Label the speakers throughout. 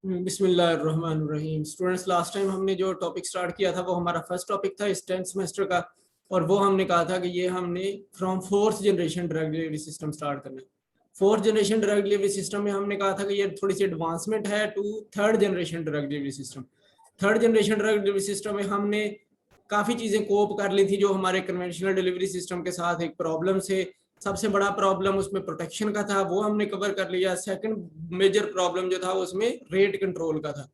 Speaker 1: बिस्मिल्लाहिर्रहमानिर्रहीम। Students, last time हमने जो टॉपिक स्टार्ट किया था वो हमारा फर्स्ट टॉपिक था इस 10th सेमेस्टर का। और वो हमने कहा था कि ये हमने from fourth generation drug delivery system start करना है। Fourth generation drug delivery system में हमने कहा था कि ये थोड़ी सी एडवांसमेंट है to third generation drug delivery system. Third generation drug delivery system में हमने काफ़ी चीज़ें कोप कर ली थी जो हमारे कन्वेंशनल डिलीवरी सिस्टम के साथ एक प्रॉब्लम से। सबसे बड़ा प्रॉब्लम उसमें प्रोटेक्शन का था, वो हमने कवर कर लिया। सेकंड मेजर प्रॉब्लम जो था उसमें रेट कंट्रोल का था,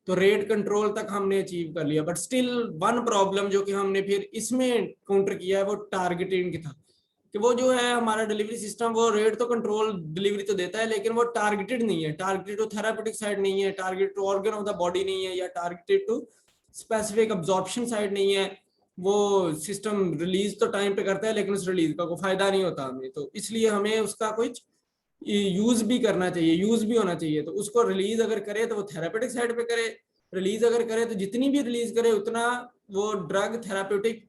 Speaker 1: तो रेट कंट्रोल तक हमने अचीव कर लिया। बट स्टिल वन प्रॉब्लम जो कि हमने फिर इसमें काउंटर किया है वो टारगेटिंग की था कि वो जो है हमारा डिलीवरी सिस्टम वो रेट तो कंट्रोल डिलीवरी तो देता है लेकिन वो टारगेटेड नहीं है, टारगेटेड टू थेरापेटिक साइड नहीं है, targeted to organ of the body नहीं है, या targeted to specific absorption side नहीं है। वो सिस्टम रिलीज तो टाइम पे करता है लेकिन उस रिलीज का कोई फायदा नहीं होता हमें, तो इसलिए हमें उसका कुछ यूज भी करना चाहिए, यूज भी होना चाहिए। तो उसको रिलीज अगर करे तो वो थेरापेटिक साइड पे करे, रिलीज अगर करे तो जितनी भी रिलीज करे उतना वो ड्रग थेरापेटिक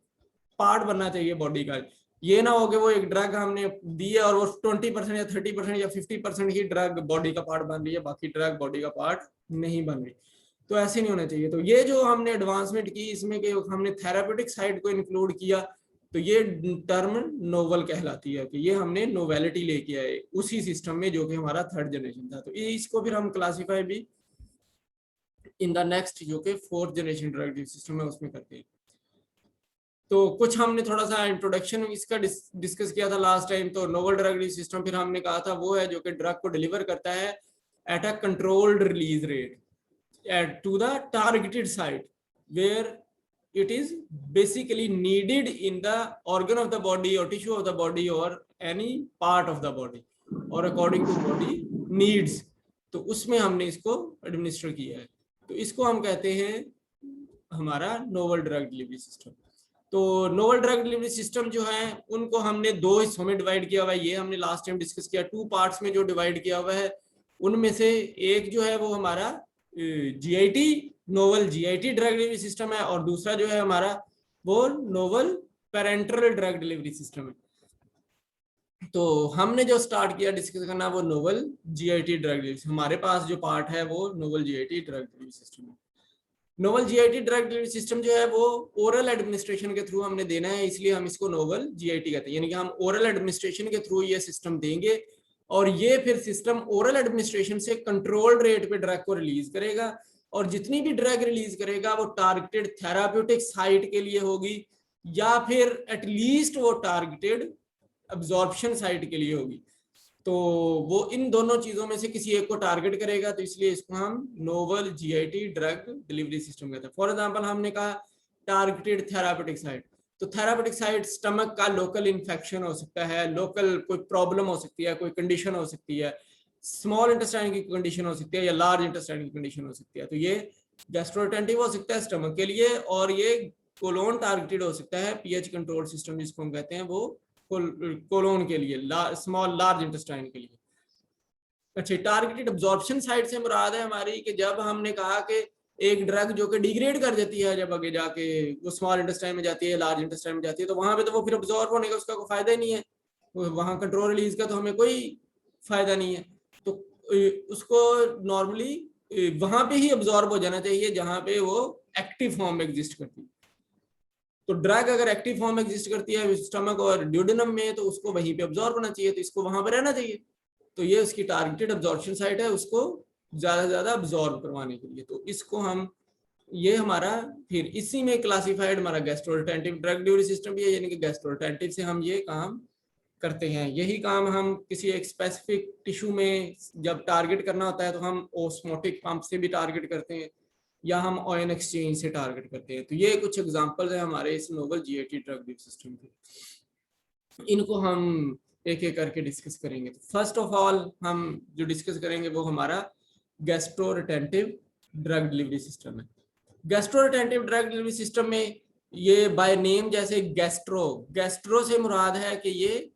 Speaker 1: पार्ट बनना चाहिए बॉडी का। ये ना हो कि वो एक ड्रग हमने दी है और वो 20% या 30% या 50% ही ड्रग बॉडी का पार्ट बन रही है, बाकी ड्रग बॉडी का पार्ट नहीं बन रही। तो ऐसे नहीं होना चाहिए। तो ये जो हमने एडवांसमेंट की इसमें कि हमने थेरापेटिक साइड को इंक्लूड किया, तो ये टर्म नोवल कहलाती है कि ये हमने नोवेलिटी लेके आए उसी सिस्टम में जो कि हमारा थर्ड जनरेशन था। तो इसको फिर हम क्लासीफाई भी इन द नेक्स्ट जो कि फोर्थ जनरेशन ड्रग सिस्टम है उसमें करते हैं। तो कुछ हमने थोड़ा सा इंट्रोडक्शन इसका डिस्कस किया था लास्ट टाइम। तो नोवल ड्रग रिलीज सिस्टम फिर हमने कहा था वो है जो कि ड्रग को डिलीवर करता है at a controlled release rate to the targeted site where it is basically needed in the organ of the body or tissue of the body or any part of the body or according to body needs। तो उसमें हमने इसको administer किया है, तो इसको हम कहते हैं हमारा नोवल ड्रग डिलीवरी सिस्टम। तो नोवल ड्रग डिलीवरी सिस्टम जो है उनको हमने दो हिस्सों में डिवाइड किया हुआ है, ये हमने लास्ट टाइम डिस्कस किया। टू पार्ट्स में जो डिवाइड किया हुआ है उनमें से एक जो है वो हमारा GIT novel GIT drug delivery system है, और दूसरा जो है हमारा वो novel parental drug delivery system है। तो हमने जो स्टार्ट किया डिस्कस करना वो नोवल जीआईटी ड्रग डिलीवरी, हमारे पास जो पार्ट है वो novel GIT drug delivery system है। Novel GIT drug delivery system जो है वो ओरल एडमिनिस्ट्रेशन के थ्रू हमने देना है, इसलिए हम इसको नोवल जीआईटी कहते हैं। यानी कि हम ओरल एडमिनिस्ट्रेशन के थ्रू ये सिस्टम देंगे और ये फिर सिस्टम ओरल एडमिनिस्ट्रेशन से कंट्रोल्ड रेट पे ड्रग को रिलीज करेगा, और जितनी भी ड्रग रिलीज करेगा वो टारगेटेड थेराप्यूटिक साइट के लिए होगी या फिर एटलीस्ट वो टारगेटेड अब्जॉर्प्शन साइट के लिए होगी। तो वो इन दोनों चीजों में से किसी एक को टारगेट करेगा, तो इसलिए इसको हम novel GIT drug delivery system कहते हैं। फॉर एग्जांपल हमने कहा टारगेटेड थेरापेटिक साइट, तो थेरापेटिक साइट स्टमक का लोकल इन्फेक्शन हो सकता है, लोकल कोई प्रॉब्लम हो सकती है, कोई कंडीशन हो सकती है, स्मॉल इंटेस्टाइन की कंडीशन हो सकती है या लार्ज इंटेस्टाइन की कंडीशन हो सकती है। तो ये गैस्ट्रोरेटेंटिव हो सकता है स्टमक के लिए, और ये कोलोन टारगेटेड हो सकता है, पीएच कंट्रोल सिस्टम जिसको हम कहते हैं वो कोलोन के लिए, स्मॉल लार्ज इंटेस्टाइन के लिए। अच्छा, टारगेटेड अब्जॉर्प्शन साइट से मुराद है हमारी कि जब हमने कहा कि एक ड्रग जो कि डिग्रेड कर देती है, जब आगे जाके वो स्मॉल इंटेस्टाइन में जाती है, लार्ज इंटेस्टाइन में जाती है, तो वहां पे तो वो फिर अब्जॉर्ब होने का उसका कोई फायदा ही नहीं है, वहां कंट्रोल रिलीज का तो हमें कोई फायदा नहीं है। तो उसको नॉर्मली वहां पे ही अब्जॉर्ब हो जाना चाहिए जहां पे वो एक्टिव फॉर्म में एग्जिस्ट करती है। तो ड्रग अगर एक्टिव फॉर्म में एग्जिस्ट करती है स्टमक और ड्यूडेनम में, तो उसको वहीं पे अब्जॉर्ब होना चाहिए, तो इसको वहां पे रहना चाहिए। तो ये उसकी टारगेटेड अब्जॉर्प्शन साइट है, उसको ज्यादा से ज्यादा अब्जॉर्ब करवाने के लिए। तो इसको हम, ये हमारा फिर इसी में क्लासिफाइड हमारा गैस्ट्रोरिटेंटिव ड्रग डिलीवरी सिस्टम भी है, यानी कि गैस्ट्रोरिटेंटिव से हम ये काम करते हैं। यही काम हम किसी एक स्पेसिफिक टिश्यू में जब टारगेट करना होता है तो हम ओस्मोटिक पंप से भी टारगेट करते हैं या हम आयन एक्सचेंज से टारगेट करते हैं। तो ये कुछ एग्जांपल्स हैं हमारे इस novel GIT drug delivery system के, इनको हम एक एक करके डिस्कस करेंगे। तो फर्स्ट ऑफ ऑल हम जो डिस्कस करेंगे वो हमारा गैस्ट्रोरिटेंटिव ड्रग डिलीवरी सिस्टम है। गैस्ट्रोरिटेंटिव ड्रग डिलीवरी सिस्टम में ये बाय नेम जैसे गैस्ट्रो से मुराद है कि ये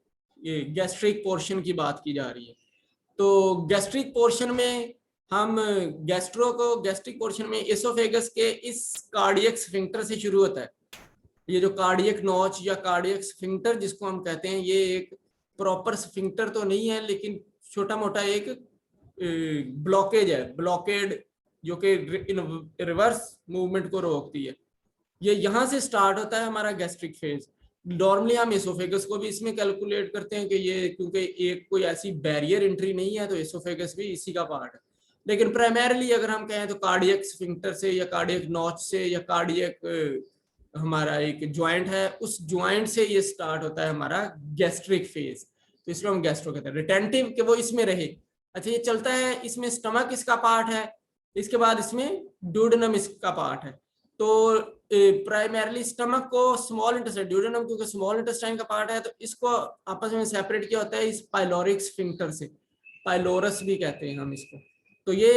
Speaker 1: गैस्ट्रिक पोर्शन की बात की जा रही है। तो गैस्ट्रिक पोर्शन में हम गैस्ट्रिक पोर्शन में एसोफेगस के इस कार्डियक स्फिंक्टर से शुरू होता है। ये जो कार्डियक नॉच या कार्डियक स्फिंक्टर जिसको हम कहते हैं, ये एक प्रॉपर स्फिंक्टर तो नहीं है लेकिन छोटा मोटा एक ब्लॉकेज है, ब्लॉकेड जो कि रिवर्स मूवमेंट को रोकती है। ये यहाँ से स्टार्ट होता है हमारा गैस्ट्रिक फेज। नॉर्मली हम एसोफेगस को भी इसमें कैलकुलेट करते हैं कि ये क्योंकि एक कोई ऐसी बैरियर एंट्री नहीं है तो एसोफेगस भी इसी का पार्ट है। लेकिन प्राइमरीली अगर हम कहें तो कार्डियक स्फिंक्टर से या कार्डियक नॉच से या कार्डियक हमारा एक ज्वाइंट है, उस ज्वाइंट से ये स्टार्ट होता है हमारा गैस्ट्रिक फेज। तो इसको हम गैस्ट्रो कहते हैं। रिटेंटिव कि वो इसमें रहे। अच्छा, ये चलता है, इसमें स्टमक इसका पार्ट है, इसके बाद इसमें ड्यूडेनम इसका पार्ट है। तो प्राइमरली स्टमक को स्मॉल इंटेस्टाइन, ड्यूडेनम क्योंकि स्मॉल इंटेस्टाइन का पार्ट है तो इसको आपस में सेपरेट किया होता है इस पाइलोरिक स्फिंक्टर से, पाइलोरस भी कहते हैं हम इसको। तो ये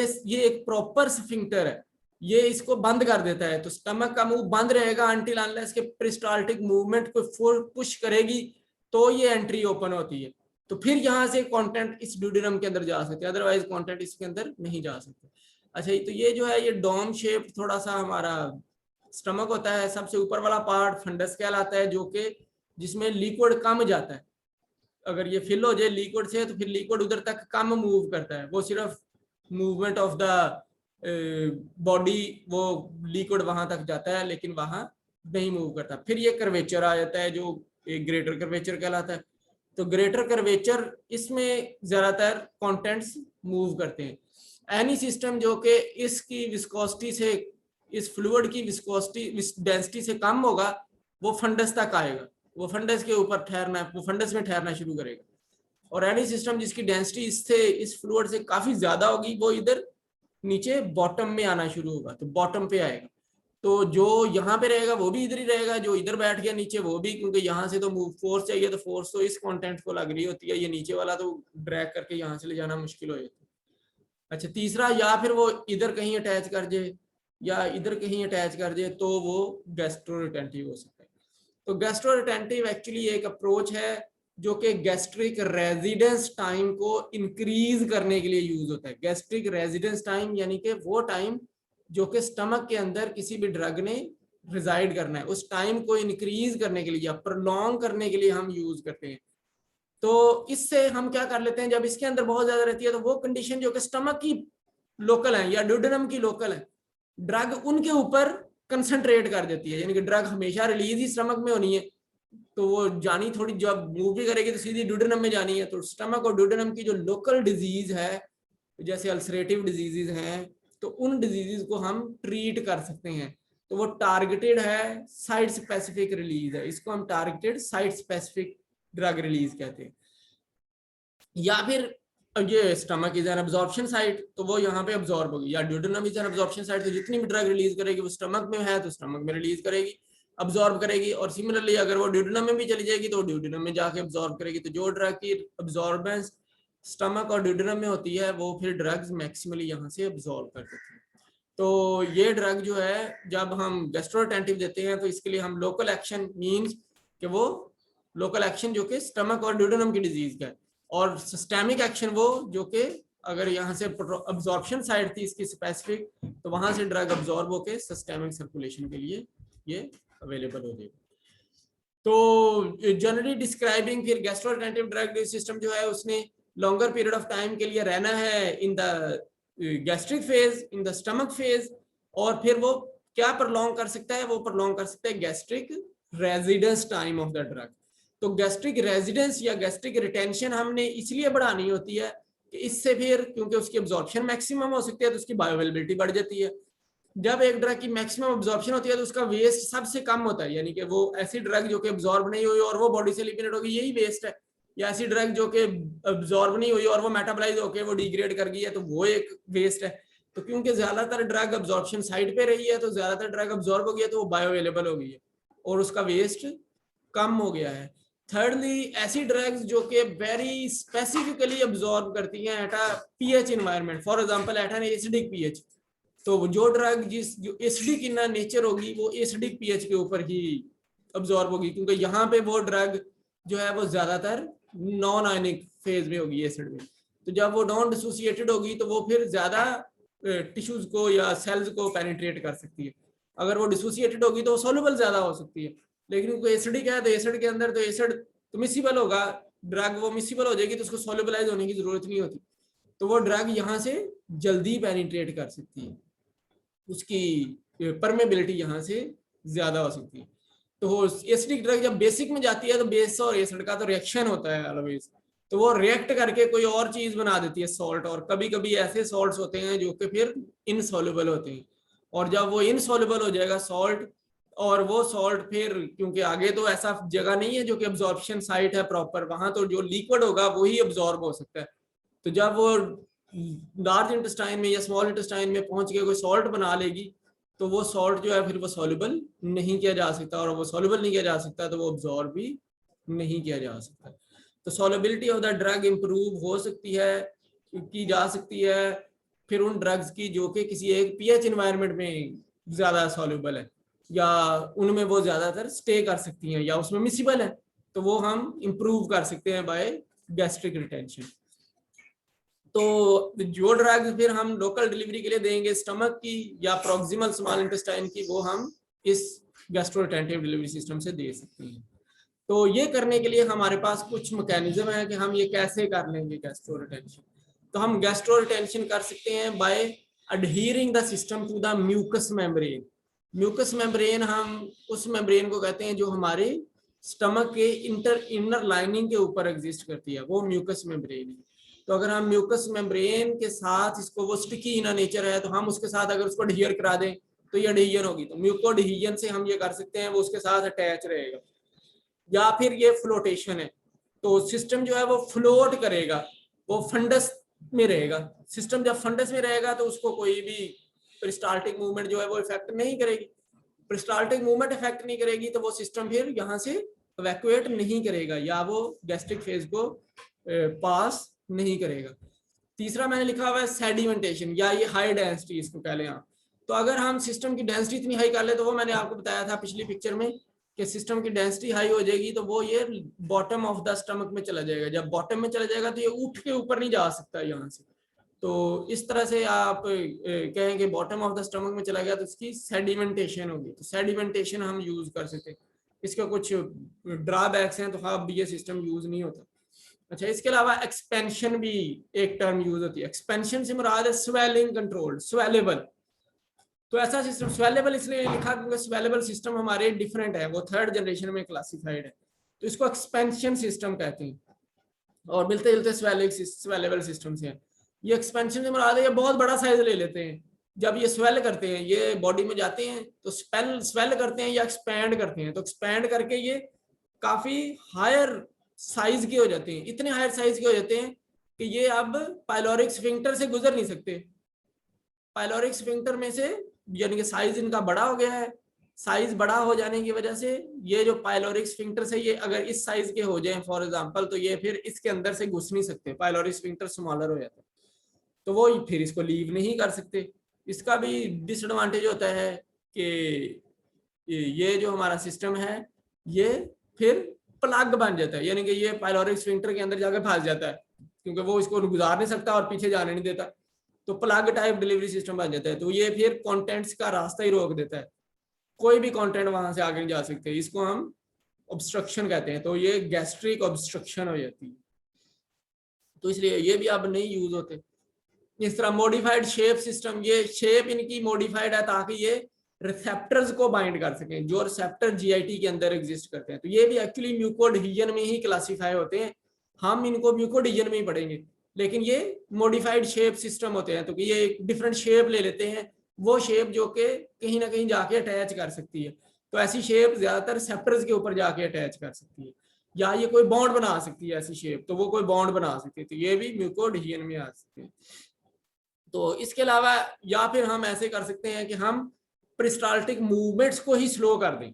Speaker 1: एक प्रॉपर स्फिंक्टर है, ये इसको बंद कर देता है। तो स्टमक का मुंह बंद रहेगा अनटिल अनलेस के पेरिस्टाल्टिक मूवमेंट को फुल पुश करेगी तो ये एंट्री ओपन होती है। तो फिर यहाँ से कंटेंट इस ड्यूडेनम के अंदर जा सकते हैं, अदरवाइज कंटेंट इसके अंदर नहीं जा सकते। अच्छा, तो ये जो है ये डोम शेप थोड़ा सा हमारा स्टमक होता है। सबसे ऊपर वाला पार्ट फंडस कहलाता है, जो कि जिसमें लिक्विड कम जाता है। अगर ये फिल हो जाए लिक्विड से तो फिर लिक्विड उधर तक कम मूव करता है, वो सिर्फ मूवमेंट ऑफ द बॉडी वो लिक्विड वहां तक जाता है लेकिन वहां नहीं मूव करता। फिर ये कर्वेचर आ जाता है जो एक ग्रेटर कर्वेचर कहलाता है। तो ग्रेटर कर्वेचर इसमें ज्यादातर कंटेंट्स मूव करते हैं। एनी सिस्टम जो कि इसकी विस्कोसिटी से, इस फ्लूइड की विस्कोसिटी डेंसिटी से कम होगा वो फंडस तक आएगा, वो फंडस के ऊपर ठहरना, वो फंडस में ठहरना शुरू करेगा। और एनी सिस्टम जिसकी डेंसिटी इससे, इस फ्लूइड से काफी ज्यादा होगी वो इधर नीचे बॉटम में आना शुरू होगा, तो बॉटम पे आएगा। तो जो यहाँ पे रहेगा वो भी इधर ही रहेगा, जो इधर बैठ गया नीचे वो भी, क्योंकि यहाँ से तो मूव फोर्स चाहिए, तो फोर्स तो इस कंटेंट को लग रही होती है, ये नीचे वाला तो ड्रैग करके यहाँ से ले जाना मुश्किल हो जाता है। अच्छा, तीसरा, या फिर वो इधर कहीं अटैच कर जाए या इधर कहीं अटैच कर जाए तो वो गैस्ट्रोरिटेंटिव हो सकता है। तो गैस्ट्रोरिटेंटिव एक्चुअली एक अप्रोच है जो कि गैस्ट्रिक रेजिडेंस टाइम को इंक्रीज करने के लिए यूज होता है। गैस्ट्रिक रेजिडेंस टाइम यानी कि वो टाइम जो कि स्टमक के अंदर किसी भी ड्रग ने रिजाइड करना है, उस टाइम को इंक्रीज करने के लिए या प्रोलॉन्ग करने के लिए हम यूज करते हैं। तो इससे हम क्या कर लेते हैं, जब इसके अंदर बहुत ज्यादा रहती है तो वो कंडीशन जो कि स्टमक की लोकल है या ड्यूडेनम की लोकल है, ड्रग उनके ऊपर कंसंट्रेट कर देती है। यानी कि ड्रग हमेशा रिलीज ही स्टमक में होनी है, तो वो जानी थोड़ी, जब मूव भी करेगी तो सीधी ड्यूडेनम में जानी है। तो स्टमक और ड्यूडेनम की जो लोकल डिजीज है, जैसे अल्सरेटिव डिजीजेज हैं, तो उन डिजीजेज को हम ट्रीट कर सकते हैं। तो वो टारगेटेड है, साइट स्पेसिफिक रिलीज है, इसको हम targeted site specific drug release कहते हैं। या फिर ये stomach is an absorption site, तो वो यहाँ पे अब्जॉर्ब होगी, या duodenum is an absorption site, तो जितनी भी ड्रग रिलीज करेगी वो स्टमक में है तो स्टमक में रिलीज करेगी, अब्जॉर्ब करेगी। और सिमिलरली अगर वो ड्यूडेनम में भी चली जाएगी तो ड्यूडेनम में जाके अब्जॉर्ब करेगी। तो जो ड्रग की अब्जॉर्बेंस स्टमक और ड्यूडेनम में होती है वो फिर ड्रग्स मैक्सिमली यहाँ से अब्जॉर्ब कर देती है। तो ये ड्रग जो है जब हम गैस्ट्रोरिटेंटिव देते हैं तो इसके लिए हम लोकल एक्शन मीन्स कि वो लोकल एक्शन जो कि स्टमक और ड्यूडेनम की डिजीज का है, और सिस्टेमिक एक्शन वो जो कि अगर यहाँ से अब्जॉर्प्शन साइड थी इसकी स्पेसिफिक, तो वहां से ड्रग अब्जॉर्ब होके सिस्टेमिक सर्कुलेशन के लिए ये अवेलेबल हो जाएगी। तो जनरली डिस्क्राइबिंग फिर गैस्ट्रोरिटेंटिव ड्रग सिस्टम जो है उसने लॉन्गर पीरियड ऑफ टाइम के लिए रहना है in the gastric phase, in the stomach phase, और फिर वो क्या प्रलॉन्ग कर सकता है, वो प्रलॉन्ग कर सकता है gastric residence time of the drug. तो गैस्ट्रिक रेजिडेंस या गैस्ट्रिक रिटेंशन हमने इसलिए बढ़ानी होती है कि इससे फिर क्योंकि उसकी अब्जॉर्प्शन मैक्सिमम हो सकती है तो उसकी बायोअवेलेबिलिटी बढ़ जाती है। जब एक ड्रग की मैक्सिमम अब्जॉर्प्शन होती है तो उसका वेस्ट सबसे कम होता है, यानी कि वो ऐसी ड्रग जो कि अब्जॉर्ब नहीं हुई और वो बॉडी से एलिमिनेट होगी, यही वेस्ट है। या ऐसी ड्रग जो कि अब्जॉर्ब नहीं हुई और वो मेटाबोलाइज होकर वो डिग्रेड कर गई है, तो वो एक वेस्ट है। तो क्योंकि ज्यादातर ड्रग अब्जॉर्प्शन साइड पे रही है तो ज्यादातर ड्रग अब्जॉर्ब हो गई है तो वो बायो अवेलेबल हो गई है और उसका वेस्ट कम हो गया है। थर्डली, ऐसी ड्रग्स जो कि वेरी स्पेसिफिकली अब्जॉर्ब करती हैं at a pH environment, for example at an acidic pH, तो जो ड्रग जो एसिडिक इन नेचर होगी वो एसिडिक पीएच के ऊपर ही अब्जॉर्ब होगी, क्योंकि यहाँ पे वो ड्रग जो है वो ज्यादातर नॉन आयनिक फेज में होगी एसिड में। तो जब वो नॉन डिसोसिएटेड होगी तो वो फिर ज्यादा टिश्यूज को या सेल्स को पेनिट्रेट कर सकती है। अगर वो डिसोसिएटेड होगी तो वो सॉल्युबल ज्यादा हो सकती है, लेकिन कोई एसिडिक है तो एसिड के अंदर तो एसिड तो मिसिबल होगा, ड्रग वो मिसिबल हो जाएगी तो उसको सॉल्युबलाइज होने की जरूरत नहीं होती, तो वो ड्रग यहाँ से जल्दी पेनिट्रेट कर सकती है। उसकी परमेबिलिटी यहाँ से ज्यादा हो सकती है। तो एसिडिक ड्रग जब बेसिक में जाती है तो बेस और एसिड का तो रिएक्शन होता है ऑलवेज, तो वो रिएक्ट करके कोई और चीज बना देती है सॉल्ट, और कभी कभी ऐसे सॉल्ट्स होते हैं जो कि फिर इनसॉल्युबल होते हैं, और जब वो इनसॉल्युबल हो जाएगा सॉल्ट, और वो सॉल्ट फिर क्योंकि आगे तो ऐसा जगह नहीं है जो कि अब्जॉर्प्शन साइट है प्रॉपर, वहां तो जो लिक्विड होगा वही अब्जॉर्ब हो सकता है। तो जब वो लार्ज इंटेस्टाइन में या स्मॉल इंटेस्टाइन में पहुंच के कोई सॉल्ट बना लेगी तो वो सॉल्ट जो है फिर वो सॉल्युबल नहीं किया जा सकता, और वो सॉल्युबल नहीं किया जा सकता तो वो अब्जॉर्ब भी नहीं किया जा सकता। तो solubility of the drug improve हो सकती है, की जा सकती है फिर उन ड्रग्स की जो कि किसी एक पीएच एनवायरनमेंट में ज्यादा सॉल्युबल है, या उनमें वो ज्यादातर स्टे कर सकती हैं, या उसमें मिसिबल है, तो वो हम इंप्रूव कर सकते हैं बाय गैस्ट्रिक रिटेंशन। तो जो ड्रग्स फिर हम लोकल डिलीवरी के लिए देंगे स्टमक की या प्रॉक्सिमल स्मॉल इंटेस्टाइन की, वो हम इस गैस्ट्रोरिटेंटिव डिलीवरी सिस्टम से दे सकते हैं। तो ये करने के लिए हमारे पास कुछ मैकेनिज्म है कि हम ये कैसे कर लेंगे गैस्ट्रोरिटेंशन। तो हम गैस्ट्रोरिटेंशन कर सकते हैं by adhering the system to the mucous membrane. Mucous membrane हम उस मेम्ब्रेन को कहते हैं जो हमारे स्टमक के इनर लाइनिंग के ऊपर एग्जिस्ट करती है, वो म्यूकस मेम्ब्रेन है। तो अगर हम म्यूकस मेम्ब्रेन के साथ इसको, वो स्टिकी इन नेचर है, तो हम उसके साथ अगर उसको अडहियर करा दें तो ये अडहिजन होगी, तो म्यूको अडहिजन से हम ये कर सकते हैं, वो उसके साथ अटैच रहेगा। या फिर ये फ्लोटेशन है, तो सिस्टम जो है वो फ्लोट करेगा, वो फंडस में रहेगा। सिस्टम जब फंडस में रहेगा तो उसको कोई भी पेरिस्टाल्टिक मूवमेंट जो है वो इफेक्ट नहीं करेगी। पेरिस्टाल्टिक मूवमेंट इफेक्ट नहीं करेगी तो वो सिस्टम फिर यहाँ से इवैक्यूएट नहीं करेगा, या वो गैस्ट्रिक फेज को पास नहीं करेगा। तीसरा मैंने लिखा हुआ है सेडिमेंटेशन, या ये हाई डेंसिटी इसको कह लें आप। तो अगर हम सिस्टम की डेंसिटी इतनी हाई कर ले, तो वो मैंने आपको बताया था पिछली पिक्चर में कि सिस्टम की डेंसिटी हाई हो जाएगी तो वो ये बॉटम ऑफ द स्टमक में चला जाएगा। जब बॉटम में चला जाएगा तो ये उठ के ऊपर नहीं जा सकता यहाँ से। तो इस तरह से आप कहें कि बॉटम ऑफ द स्टमक में चला गया तो इसकी सेडिमेंटेशन होगी। तो सेडिमेंटेशन हम यूज कर सकते हैं। इसका कुछ ड्रॉबैक्स हैं, तो अब ये सिस्टम यूज नहीं होता। अच्छा, इसके अलावा एक्सपेंशन भी एक टर्म यूज होती है। एक्सपेंशन से मुराद है स्वेलिंग कंट्रोल, स्वेलेबल। तो ऐसा सिस्टम स्वेलेबल इसलिए लिखा क्योंकि स्वेलेबल सिस्टम हमारे डिफरेंट है, वो थर्ड जनरेशन में क्लासिफाइड है, तो इसको एक्सपेंशन सिस्टम कहते हैं, और मिलते जुलते स्वेलेबल सिस्टम से है। ये एक्सपेंशन से मुराद है ये बहुत बड़ा साइज ले लेते हैं। जब ये स्वेल करते हैं, ये बॉडी में जाते हैं तो स्वेल करते हैं या एक्सपैंड करते हैं। तो एक्सपैंड करके ये काफी हायर साइज के हो जाते हैं, इतने हायर साइज के हो जाते हैं कि ये अब पाइलोरिक स्फिंक्टर से गुजर नहीं सकते। पाइलोरिक स्फिंक्टर में से, यानी कि साइज इनका बड़ा हो गया है, साइज बड़ा हो जाने की वजह से ये जो पाइलोरिक स्फिंक्टर से ये अगर इस साइज के हो जाएं फॉर एग्जांपल, तो ये फिर इसके अंदर से घुस नहीं सकते, पाइलोरिक स्फिंक्टर स्मॉलर हो जाता है, तो वो फिर इसको लीव नहीं कर सकते। इसका भी डिसएडवांटेज होता है कि ये जो हमारा सिस्टम है ये फिर प्लग बन जाता है, यानी कि ये पाइलोरिक स्फिंक्टर के अंदर जाकर फंस जाता है क्योंकि वो इसको गुजार नहीं सकता और पीछे जाने नहीं देता, तो प्लग टाइप डिलीवरी सिस्टम बन जाता है। तो ये फिर कंटेंट्स का रास्ता ही रोक देता है, कोई भी कंटेंट वहां से आगे नहीं जा सकते। इसको हम ऑब्स्ट्रक्शन कहते हैं। तो ये गैस्ट्रिक ऑब्स्ट्रक्शन हो जाती है, तो इसलिए ये भी अब नहीं यूज होते। इस तरह मॉडिफाइड शेप सिस्टम, ये शेप इनकी मॉडिफाइड है ताकि ये रिसेप्टर्स को बाइंड कर सकें, जो रिसेप्टर जीआईटी के अंदर एग्जिस्ट करते हैं। तो ये भी एक्चुअली म्यूकोएडहेजन में ही क्लासिफाई होते हैं, हम इनको म्यूकोएडहेजन में ही पढ़ेंगे, लेकिन ये मॉडिफाइड शेप सिस्टम होते हैं। तो ये एक डिफरेंट शेप ले लेते हैं, वो शेप जो कि कहीं ना कहीं जाके अटैच कर सकती है। तो ऐसी शेप ज्यादातर रिसेप्टर्स के ऊपर जाके अटैच कर सकती है, या ये कोई बॉन्ड बना सकती है ऐसी शेप, तो वो कोई बॉन्ड बना सकती है। तो ये भी म्यूकोएडहेजन में आ सकते हैं। तो इसके अलावा या फिर हम ऐसे कर सकते हैं कि हम पेरिस्टाल्टिक मूवमेंट्स को ही स्लो कर दें,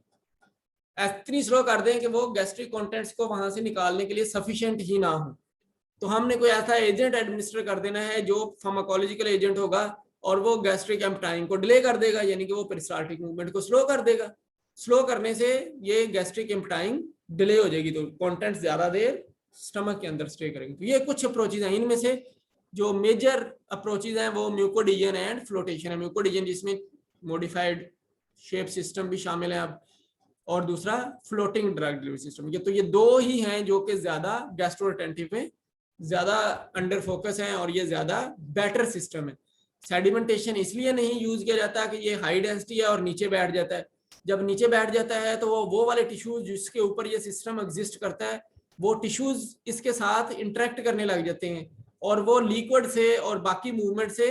Speaker 1: इतनी स्लो कर दें कि वो गैस्ट्रिक कंटेंट्स को वहां से निकालने के लिए सफिशिएंट ही ना हो। तो हमने कोई ऐसा एजेंट एडमिनिस्टर कर देना है जो फार्माकोलॉजिकल एजेंट होगा और वो गैस्ट्रिक एम्पटाइम को डिले कर देगा, यानी कि वो पेरिस्टाल्टिक मूवमेंट को स्लो कर देगा। स्लो करने से ये गैस्ट्रिक एम्पटाइम डिले हो जाएगी, तो कंटेंट्स ज्यादा देर स्टमक के अंदर स्टे करेंगे। तो ये कुछ अप्रोचेज हैं, इनमें से जो मेजर अप्रोचेज हैं वो म्यूकोएडहेजन एंड फ्लोटेशन है। म्यूकोएडहेजन जिसमें मॉडिफाइड शेप सिस्टम भी शामिल है अब, और दूसरा फ्लोटिंग ड्रग डिलीवरी सिस्टम। ये तो ये दो ही हैं जो कि ज्यादा गैस्ट्रोरिटेंटिव में ज्यादा अंडर फोकस हैं और ये ज्यादा बेटर सिस्टम है। सेडिमेंटेशन इसलिए नहीं यूज किया जाता कि ये हाई डेंसिटी है और नीचे बैठ जाता है। जब नीचे बैठ जाता है तो वो वाले टिश्यूज जिसके ऊपर ये सिस्टम एग्जिस्ट करता है, वो टिश्यूज इसके साथ इंटरेक्ट करने लग जाते हैं और वो लिक्विड से और बाकी मूवमेंट से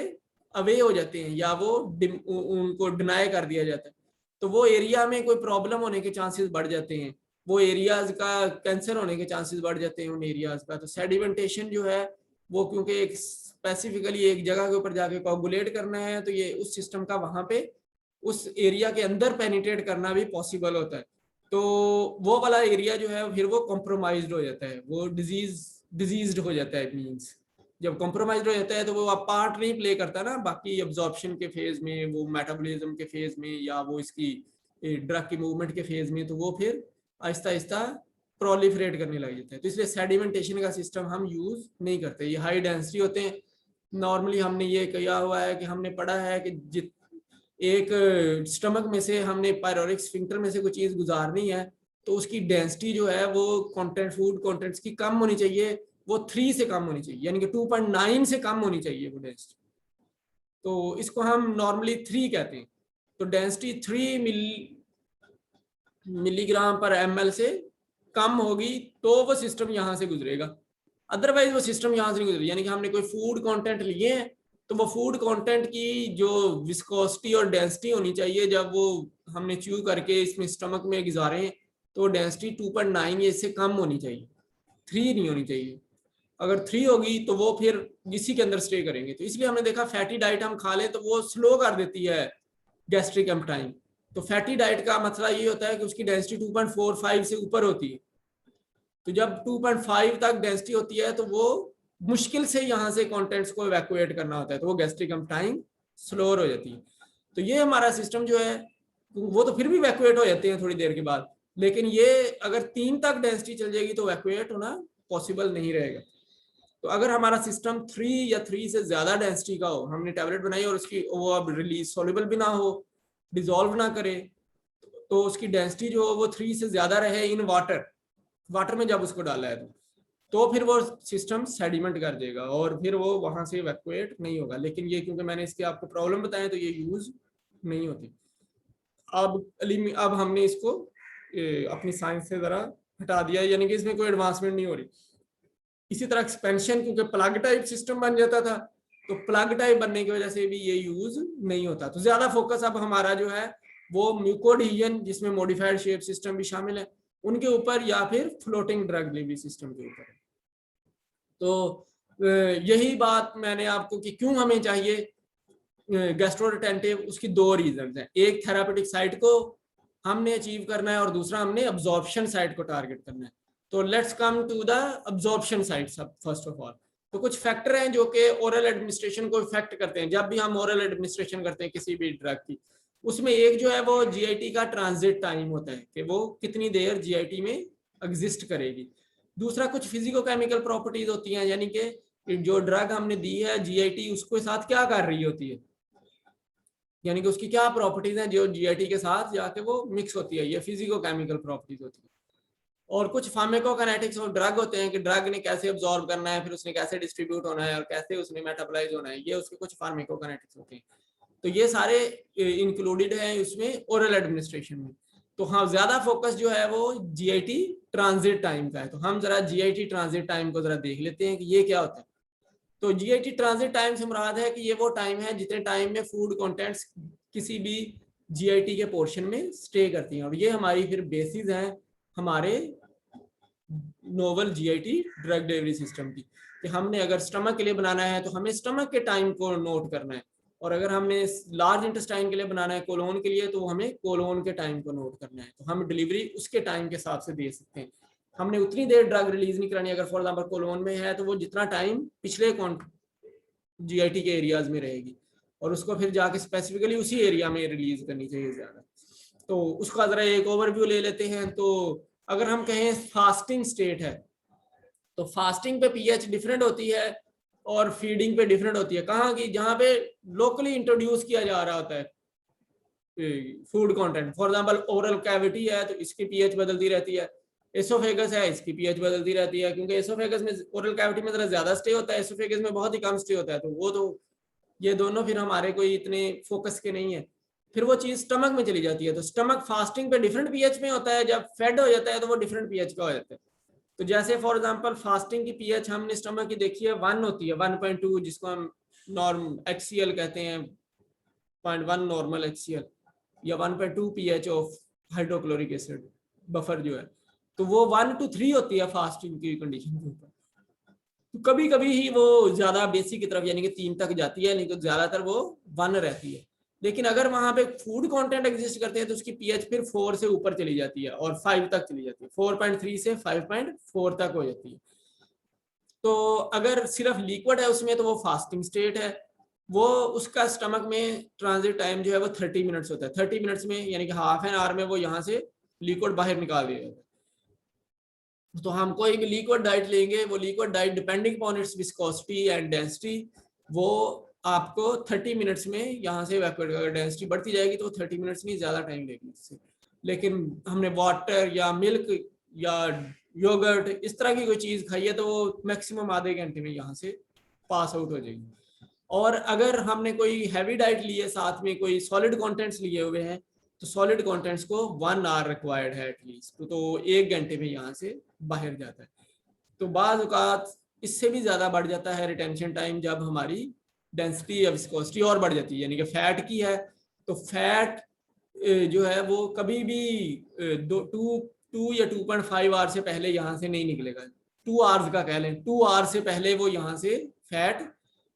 Speaker 1: अवे हो जाते हैं, या वो उनको डिनाई कर दिया जाता है। तो वो एरिया में कोई प्रॉब्लम होने के चांसेस बढ़ जाते हैं, वो एरियाज का कैंसर होने के चांसेस बढ़ जाते हैं उन एरियाज का। तो सेडिमेंटेशन जो है वो क्योंकि एक स्पेसिफिकली एक जगह के ऊपर जाके कोगुलेट करना है, तो ये उस सिस्टम का वहां पे उस एरिया के अंदर पेनिट्रेट करना भी पॉसिबल होता है। तो वो वाला एरिया जो है फिर वो कॉम्प्रोमाइज्ड हो जाता है, वो डिजीज्ड हो जाता है। मींस जब कॉम्प्रोमाइज्ड हो जाता है तो वो आप पार्ट नहीं प्ले करता ना बाकी एब्जॉर्प्शन के फेज में, वो मेटाबॉलिज्म के फेज में, या वो इसकी ड्रग की मूवमेंट के फेज में, तो वो फिर आहिस्ता आहिस्ता प्रोलिफरेट करने लग जाता है। तो इसलिए सेडिमेंटेशन का सिस्टम हम यूज नहीं करते। ये हाई डेंसिटी होते हैं। नॉर्मली हमने ये किया हुआ है कि हमने पढ़ा है कि एक स्टमक में से हमने पायरोरिक स्फिंक्टर में से कोई चीज गुजारनी है तो उसकी डेंसिटी जो है वो कंटेंट फूड कंटेंट्स की कम होनी चाहिए, वो 3 से कम होनी चाहिए, यानी कि 2.9 से कम होनी चाहिए वो डेंसिटी। तो इसको हम नॉर्मली 3 कहते हैं। तो डेंसिटी 3 मिलीग्राम पर ml से कम होगी तो वो सिस्टम यहाँ से गुजरेगा, अदरवाइज वो सिस्टम यहाँ से नहीं गुजरेगा। यानी कि हमने कोई फूड कंटेंट लिए हैं तो वो फूड कंटेंट की जो विस्कोसिटी और डेंसिटी होनी चाहिए जब वो हमने च्यू करके इसमें स्टमक में गुजारे हैं, तो डेंसिटी 2.9 या इससे कम होनी चाहिए, 3 नहीं होनी चाहिए। अगर 3 होगी तो वो फिर इसी के अंदर स्टे करेंगे। तो इसलिए हमने देखा फैटी डाइट हम खा लें तो वो स्लो कर देती है गैस्ट्रिक एम्पटाइम। तो फैटी डाइट का मतलब ये होता है कि उसकी डेंसिटी 2.45 से ऊपर होती है। तो जब 2.5 तक डेंसिटी होती है तो वो मुश्किल से यहाँ से कंटेंट्स को इवैक्यूएट करना होता है, तो वो गैस्ट्रिक एम्पटाइम स्लोअर हो जाती है। तो ये हमारा सिस्टम जो है वो तो फिर भी इवैक्यूएट हो जाते हैं थोड़ी देर के बाद, लेकिन ये अगर 3 तक डेंसिटी चल जाएगी तो इवैक्यूएट होना पॉसिबल नहीं रहेगा। तो अगर हमारा सिस्टम 3 या 3 से ज्यादा डेंसिटी का हो, हमने टैबलेट बनाई और उसकी वो अब रिलीज सॉल्युबल भी ना हो, डिसॉल्व ना करे, तो उसकी डेंसिटी जो हो वो 3 से ज्यादा रहे इन वाटर में जब उसको डाला है तो फिर वो सिस्टम सेडिमेंट कर देगा और फिर वो वहां से इवैक्यूएट नहीं होगा। लेकिन ये क्योंकि मैंने इसके आपको प्रॉब्लम बताया तो ये यूज नहीं होती। अब हमने इसको अपनी साइंस से जरा हटा दिया, यानी कि इसमें कोई एडवांसमेंट नहीं हो रही। इसी तरह एक्सपेंशन, क्योंकि प्लग टाइप सिस्टम बन जाता था तो प्लग टाइप बनने की वजह से भी ये यूज नहीं होता। तो ज्यादा फोकस अब हमारा जो है वो म्यूकोडहीजन जिसमें मॉडिफाइड शेप सिस्टम भी शामिल है उनके ऊपर, या फिर फ्लोटिंग ड्रग डिलीवरी सिस्टम के ऊपर। तो यही बात मैंने आपको कि क्यों हमें चाहिए गैस्ट्रोरिटेंटिव, उसकी 2 रीजन हैं। एक थेरापेटिक साइट को हमने अचीव करना है और दूसरा हमने अब्जॉर्प्शन साइट को टारगेट करना है। तो let's come to the absorption site first of all. तो कुछ फैक्टर हैं जो कि ओरल एडमिनिस्ट्रेशन को इफेक्ट करते हैं। जब भी हम ओरल एडमिनिस्ट्रेशन करते हैं किसी भी ड्रग की, उसमें एक जो है वो जीआईटी का ट्रांजिट टाइम होता है कि वो कितनी देर जीआईटी में एग्जिस्ट करेगी। दूसरा कुछ फिजिको केमिकल प्रॉपर्टीज होती हैं, यानी कि जो ड्रग हमने दी है जीआईटी उसके साथ क्या कर रही होती है, यानी कि उसकी क्या प्रॉपर्टीज हैं जो जीआईटी के साथ जाके वो मिक्स होती है, ये फिजिको केमिकल प्रॉपर्टीज होती है। और कुछ फार्माकोकाइनेटिक्स और ड्रग होते हैं कि ड्रग ने कैसे अब्सॉर्ब करना है, फिर उसने कैसे डिस्ट्रीब्यूट होना है और कैसे उसने मेटाबोलाइज होना है, ये उसके कुछ फार्माकोकाइनेटिक्स होते हैं। तो ये सारे इंक्लूडेड हैं इसमें ओरल एडमिनिस्ट्रेशन में। तो हाँ, ज्यादा फोकस जो है वो जीआईटी ट्रांजिट टाइम का है। तो हम जरा जीआईटी ट्रांजिट टाइम को जरा देख लेते हैं कि ये क्या होता है। तो जीआईटी ट्रांजिट टाइम से मुराद है कि ये वो टाइम है जितने टाइम में फूड कंटेंट्स किसी भी जीआईटी के पोर्शन में स्टे करती हैं, और ये हमारी फिर बेसिस हैं हमारे novel GIT drug delivery system की। कि हमने अगर स्टमक के लिए बनाना है तो हमें स्टमक के टाइम को नोट करना है, और अगर हमने लार्ज इंटेस्टाइन के लिए बनाना है कोलोन के लिए तो हमें कोलोन के टाइम को नोट करना है। तो हम डिलीवरी उसके टाइम के हिसाब से दे सकते हैं। हमने उतनी देर ड्रग रिलीज नहीं करानी, अगर फॉर एग्जांपल कोलोन में है तो वो जितना टाइम पिछले जीआईटी के एरियाज में रहेगी और उसको फिर जाके स्पेसिफिकली उसी एरिया में रिलीज करनी चाहिए ज्यादा। तो उसका जरा एक ओवरव्यू ले लेते हैं। तो अगर हम कहें फास्टिंग स्टेट है तो फास्टिंग पे पीएच डिफरेंट होती है और फीडिंग पे डिफरेंट होती है। कहाँ की, जहाँ पे लोकली इंट्रोड्यूस किया जा रहा होता है food content. For example oral cavity है तो इसकी पीएच बदलती रहती है, एसोफेगस है इसकी पीएच बदलती रहती है, क्योंकि एसोफेगस में ओरल कैविटी में जरा ज्यादा स्टे होता है, एसोफेगस में बहुत ही कम स्टे होता है। तो वो तो ये दोनों फिर हमारे कोई इतने फोकस के नहीं है। फिर वो चीज स्टमक में चली जाती है, तो स्टमक फास्टिंग पे डिफरेंट पीएच में होता है, जब फेड हो जाता है तो वो डिफरेंट पीएच का हो जाता है। तो जैसे फॉर एग्जांपल फास्टिंग की पीएच हमने स्टमक की देखी है 1 होती है, 1.2, जिसको हम नॉर्म HCl कहते हैं, 0.1 नॉर्मल HCl, या 1.2 pH of hydrochloric acid buffer जो है, तो वो 1 to 3 होती है फास्टिंग की कंडीशन के ऊपर। तो कभी कभी ही वो ज्यादा बेसिक की तरफ यानी कि 3 तक जाती है, नहीं तो ज्यादातर वो 1 रहती है। लेकिन अगर वहां पे फूड कंटेंट एग्जिस्ट करते हैं तो उसकी पीएच फिर 4 से ऊपर चली जाती है और 5 तक चली जाती है, 4.3 से 5.4 तक हो जाती है। तो अगर सिर्फ लिक्विड है उसमें तो वो फास्टिंग स्टेट है, वो उसका स्टमक में ट्रांजिट टाइम जो है वो 30 मिनट्स होता है। 30 मिनट्स में यानी कि हाफ एन आवर में वो यहाँ से लिक्विड बाहर निकाल दिया जाता है। तो हम कोई भी लिक्विड डाइट लेंगे, वो liquid diet depending upon its viscosity and density, वो आपको 30 मिनट्स में यहाँ से इवैक्यूएट, अगर डेंसिटी बढ़ती जाएगी तो 30 मिनट्स नहीं, ज़्यादा टाइम लेगी इससे। लेकिन हमने वाटर या मिल्क या योगर्ट इस तरह की कोई चीज़ खाई है तो वो मैक्सिमम आधे घंटे में यहाँ से पास आउट हो जाएगी। और अगर हमने कोई हैवी डाइट ली है, साथ में कोई सॉलिड कंटेंट्स लिए हुए हैं, तो सॉलिड कंटेंट्स को 1 आवर रिक्वायर्ड है एटलीस्ट, तो 1 घंटे में यहाँ से बाहर जाता है। तो बाज़ औक़ात इससे भी ज़्यादा बढ़ जाता है रिटेंशन टाइम, जब हमारी डेंसिटी या विस्कोसिटी और बढ़ जाती है, यानी कि फैट की है तो फैट जो है वो कभी भी 2 या 2.5 आवर से पहले यहाँ से नहीं निकलेगा। 2 आवर्स का कह लें, 2 आवर से पहले वो यहाँ से फैट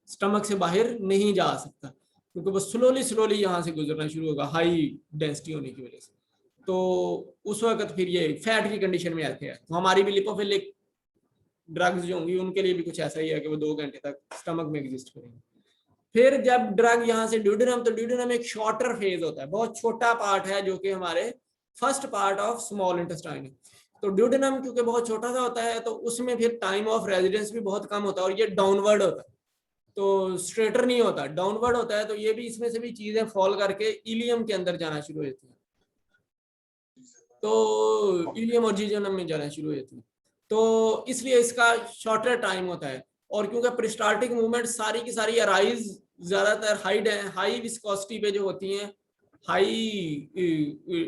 Speaker 1: स्टमक से बाहर नहीं जा सकता, क्योंकि वो स्लोली यहाँ से गुजरना शुरू होगा हाई डेंसिटी होने की वजह से। तो उस वक्त फिर ये फैट की कंडीशन में आते हैं। तो हमारी भी लिपोफिलिक ड्रग्स जो होंगी उनके लिए भी कुछ ऐसा ही है कि वो 2 घंटे तक स्टमक में एग्जिस्ट करेंगे। फिर जब ड्रग यहाँ से ड्यूडेनम, तो ड्यूडेनम एक शॉर्टर फेज होता है, बहुत छोटा पार्ट है जो कि हमारे first part of small intestine है। तो ड्यूडेनम क्योंकि बहुत छोटा सा होता है तो उसमें फिर टाइम ऑफ रेजिडेंस भी बहुत कम होता है, और ये डाउनवर्ड होता है, तो स्ट्रेटर नहीं होता, डाउनवर्ड होता है। तो ये भी इसमें से भी चीजें फॉल करके इलियम के अंदर जाना शुरू हो जाती है, तो इलियम और जीजोनम में जाना शुरू हो जाती है। तो इसलिए इसका शॉर्टर टाइम होता है। और क्योंकि प्रिस्टाल्टिक मूवमेंट सारी की सारी अराइज ज्यादातर हाई विस्कोसिटी पे जो होती हैं, हाई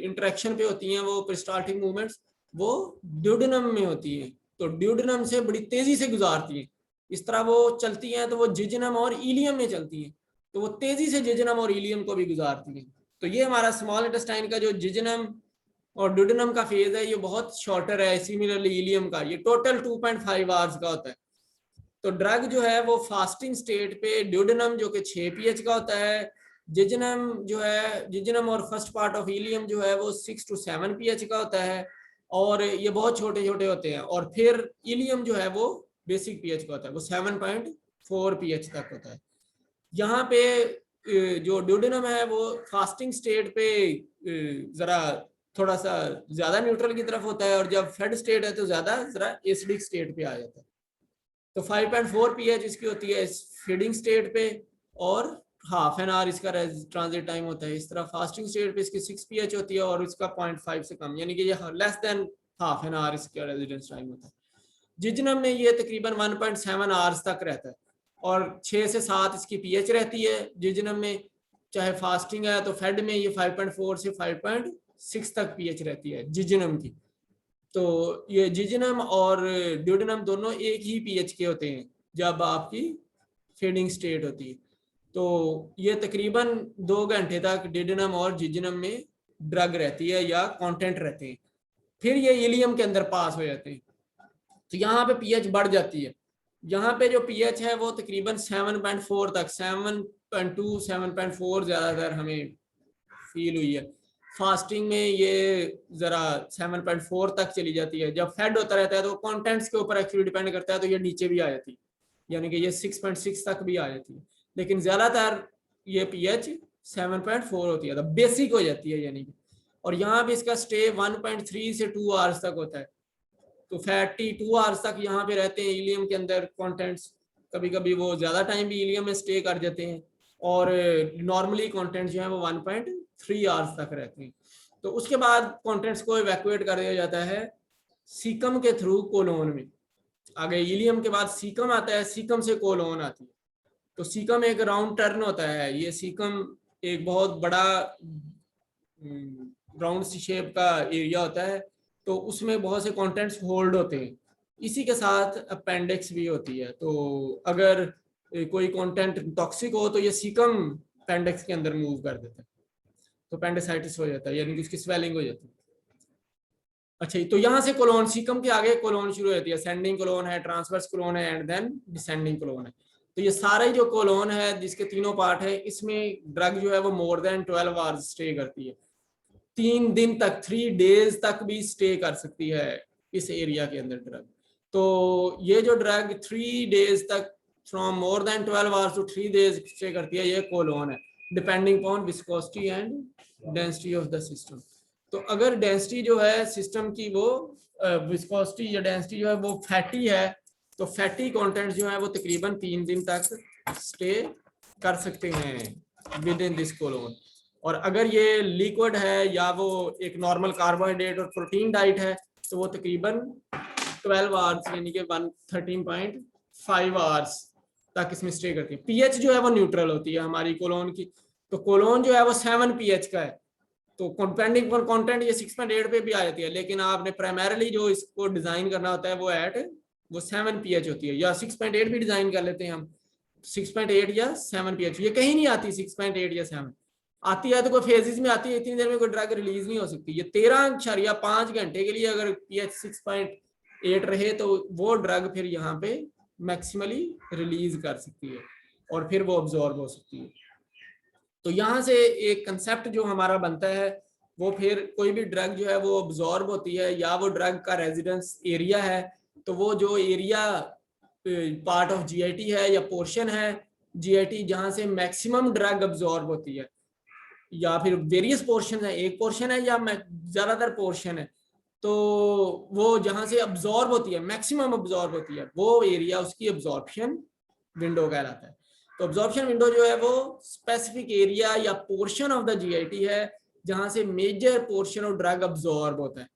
Speaker 1: इंटरेक्शन पे होती हैं, वो प्रिस्टाल्टिक मूवमेंट्स वो ड्यूडेनम में होती हैं, तो ड्यूडेनम से बड़ी तेजी से गुजारती हैं। इस तरह वो चलती हैं तो वो जिजनम और इलियम में चलती हैं, तो वो तेजी से जिजनम और इलियम को भी गुजारती हैं। तो ये हमारा स्मॉल इंटेस्टाइन का जो जिजनम और ड्यूडेनम का फेज है ये बहुत शॉर्टर है, सिमिलरली इलियम का ये टोटल 2.5 आवर्स का होता है। तो ड्रग जो है वो फास्टिंग स्टेट पे ड्यूडेनम जो कि 6 pH का होता है, जिजनम जो है, जिजनम और फर्स्ट पार्ट ऑफ इलियम जो है वो 6 to 7 pH का होता है, और ये बहुत छोटे छोटे होते हैं। और फिर इलियम जो है वो बेसिक pH का होता है, वो 7.4 pH तक होता है। यहाँ पे जो ड्यूडेनम है वो फास्टिंग स्टेट पे जरा थोड़ा सा ज्यादा न्यूट्रल की तरफ होता है, और जब फेड स्टेट है तो ज्यादा जरा एसिडिक स्टेट पे आ जाता है। तो 5.4 pH इसकी होती है इस फीडिंग स्टेट पे, और हाफ एन आवर इसका ट्रांजिट टाइम होता है। इस तरह फास्टिंग स्टेट पे इसकी 6 pH होती है और इसका 0.5 से कम, यानी कि ये less than half an hour इसका रेजिडेंस टाइम होता है। जिजनम में ये तकरीबन 1.7 आवर्स तक रहता है, और 6 से 7 इसकी pH रहती है जिजनम में, चाहे फास्टिंग है। तो फेड में ये 5.4 से 5.6 तक pH रहती है जिजनम की। तो ये जिजनम और ड्यूडेनम दोनों एक ही pH के होते हैं जब आपकी फीडिंग स्टेट होती है। तो ये तकरीबन 2 घंटे तक ड्यूडेनम और जिजनम में ड्रग रहती है या कंटेंट रहते हैं, फिर ये इलियम के अंदर पास हो जाते हैं। तो यहाँ पे pH बढ़ जाती है। यहाँ पे जो pH है वो तकरीबन 7.4 तक, 7.2 7.4 ज्यादातर हमें फील हुई है। फास्टिंग में ये जरा 7.4 तक चली जाती है। जब फेड होता रहता है तो कंटेंट्स के ऊपर एक्चुअली डिपेंड करता है, तो ये नीचे भी आ जाती है, यानी कि ये 6.6 तक भी आ जाती है। लेकिन ज्यादातर ये pH 7.4 होती है, तो बेसिक हो जाती है यानी कि। और यहाँ भी इसका स्टे 1.3 से 2 आवर्स तक होता है। तो फैटी 2 आवर्स तक यहाँ पे रहते हैं इलियम के अंदर कंटेंट्स। कभी कभी वो ज्यादा टाइम भी इलियम में स्टे कर जाते हैं, और नॉर्मली कंटेंट्स जो है वो 1.3 आवर्स तक रहते हैं। तो उसके बाद कंटेंट्स को इवैक्यूएट कर दिया जाता है सीकम के थ्रू कोलोन में। आगे इलियम के बाद सीकम आता है, सीकम से कोलोन आती है। तो सीकम एक राउंड टर्न होता है, ये सीकम एक बहुत बड़ा राउंड सी शेप का एरिया होता है, तो उसमें बहुत से कंटेंट्स होल्ड होते हैं। इसी के साथ अपेंडिक्स भी होती है, तो अगर कोई कंटेंट टॉक्सिक हो तो ये सीकम अपेंडिक्स के अंदर मूव कर देता है, तो अपेंडिसाइटिस हो जाता है, यानी कि उसकी स्वेलिंग हो जाती है। अच्छा, तो यहाँ से कोलोन, सीकम के आगे कोलोन शुरू होती है, असेंडिंग कोलोन है, ट्रांसवर्स कोलोन है, एंड देन डिसेंडिंग कोलोन है। तो ये सारे जो कोलोन है जिसके तीनों पार्ट है, इसमें ड्रग जो है वो मोर देन 12 आवर्स स्टे करती है, 3 दिन तक, 3 डेज तक भी स्टे कर सकती है इस एरिया के अंदर ड्रग। तो ये जो ड्रग 3 डेज तक, from more than 12 hours to 3 days stay करती है, ये कोलोन है, depending on viscosity and density of the system. तो अगर डेंसिटी जो है सिस्टम की वो विस्कोसिटी या डेंसिटी जो है वो फैटी है, तो फैटी कंटेंट जो है वो तकरीबन 3 दिन तक स्टे कर सकते हैं विद इन दिस कोलोन। और अगर ये लिक्विड है या वो एक नॉर्मल कार्बोहाइड्रेट और प्रोटीन डाइट है, तो वो तकरीबन 12 आवर्स यानी कि 13.5 आवर्स तक इसमें स्टे करती है। पीएच जो है वो न्यूट्रल होती है हमारी कोलोन की, तो कोलोन जो है वो 7 पीएच का है, तो डिपेंडिंग ऑन कंटेंट ये 6.8 पे भी आ जाती है, लेकिन आपने प्राइमरीली जो इसको डिजाइन करना होता है वो 7 पीएच होती है, या 6.8 भी डिजाइन कर लेते हैं हम, 6.8 या 7 पीएच। ये कहीं नहीं आती 6.8 या 7, आती है तो कोई फेजेस में आती है, इतनी देर में कोई ड्रग रिलीज नहीं हो सकती। ये 13.5 घंटे के लिए अगर पीएच 6.8 रहे तो वो ड्रग फिर यहाँ पे मैक्सिमली रिलीज कर सकती है और फिर वो अब्जॉर्ब हो सकती है। तो यहाँ से एक कंसेप्ट जो हमारा बनता है वो, फिर कोई भी ड्रग जो है वो अब्जॉर्ब होती है या वो ड्रग का रेजिडेंस एरिया है, तो वो जो एरिया पार्ट ऑफ जीआईटी है या पोर्शन है जीआईटी जहाँ से मैक्सिमम ड्रग अब्जॉर्ब होती है, या फिर वेरियस पोर्शन है, एक पोर्शन है या ज्यादातर पोर्शन है, तो वो जहां से अब्जॉर्ब होती है, मैक्सिमम अब्जॉर्ब होती है, वो एरिया उसकी अब्जॉर्प्शन विंडो कहलाता है। तो अब्जॉर्प्शन विंडो जो है वो स्पेसिफिक एरिया या पोर्शन ऑफ द जीआईटी है जहां से major portion of drug absorb होता है।